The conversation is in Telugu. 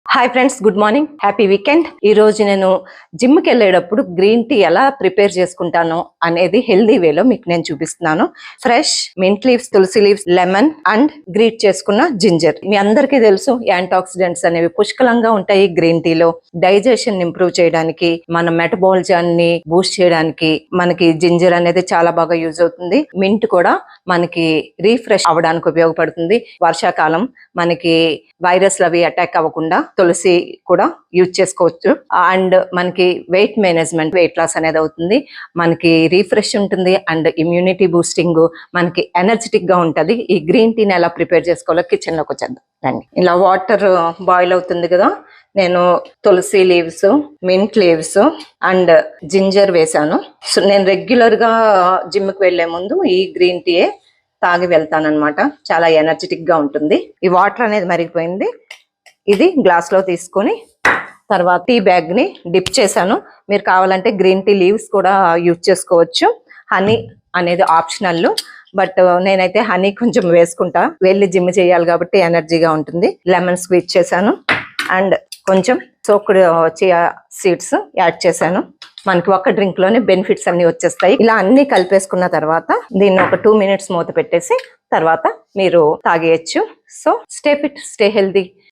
Hi friends, good morning, happy weekend. ఈ రోజు నేను జిమ్కి వెళ్ళేటప్పుడు గ్రీన్ టీ ఎలా ప్రిపేర్ చేసుకుంటాను అనేది హెల్దీ వేలో మీకు నేను చూపిస్తున్నాను. Fresh mint leaves, tulsi leaves, lemon and grate చేసుకున్న జింజర్. మీ అందరికీ తెలుసు యాంటీ ఆక్సిడెంట్స్ అనేవి పుష్కలంగా ఉంటాయి గ్రీన్ టీలో. డైజెషన్ ఇంప్రూవ్ చేయడానికి, మన మెటబాలిజాన్ని బూస్ట్ చేయడానికి మనకి జింజర్ అనేది చాలా బాగా యూజ్ అవుతుంది. మింట్ కూడా మనకి రీఫ్రెష్ అవ్వడానికి ఉపయోగపడుతుంది. వర్షాకాలం మనకి వైరస్లు అవి అటాక్ అవ్వకుండా తులసి కూడా యూజ్ చేసుకోవచ్చు. అండ్ మనకి వెయిట్ మేనేజ్మెంట్, వెయిట్ లాస్ అనేది అవుతుంది. మనకి రీఫ్రెష్ ఉంటుంది అండ్ ఇమ్యూనిటీ బూస్టింగ్, మనకి ఎనర్జెటిక్ గా ఉంటది. ఈ గ్రీన్ టీని ఎలా ప్రిపేర్ చేసుకోవాలో కిచెన్ లోకి వచ్చేద్దాం రండి. ఇలా వాటర్ బాయిల్ అవుతుంది కదా, నేను tulsi leaves, mint leaves and ginger వేసాను. సో నేను రెగ్యులర్ గా జిమ్ కి వెళ్లే ముందు ఈ గ్రీన్ టీ తాగి వెళ్తానన్నమాట. చాలా ఎనర్జెటిక్ గా ఉంటుంది. ఈ వాటర్ అనేది మరిగిపోయింది. ఇది గ్లాస్ లో తీసుకొని తర్వాత టీ బ్యాగ్ ని డిప్ చేశాను. మీరు కావాలంటే గ్రీన్ టీ లీవ్స్ కూడా యూజ్ చేసుకోవచ్చు. హనీ అనేది ఆప్షనల్, బట్ నేనైతే హనీ కొంచెం వేసుకుంటా. వెళ్ళి జిమ్ చేయాలి కాబట్టి ఎనర్జీగా ఉంటుంది. లెమన్ స్క్వీజ్ చేశాను అండ్ కొంచెం సోక్డ్ చియా సీడ్స్ యాడ్ చేశాను. మనకి ఒక డ్రింక్ లోనే బెనిఫిట్స్ అన్ని వచ్చేస్తాయి. ఇలా అన్ని కలిపేసుకున్న తర్వాత దీన్ని ఒక 2 minutes మూత పెట్టేసి తర్వాత మీరు తాగేయచ్చు. So stay fit, stay healthy.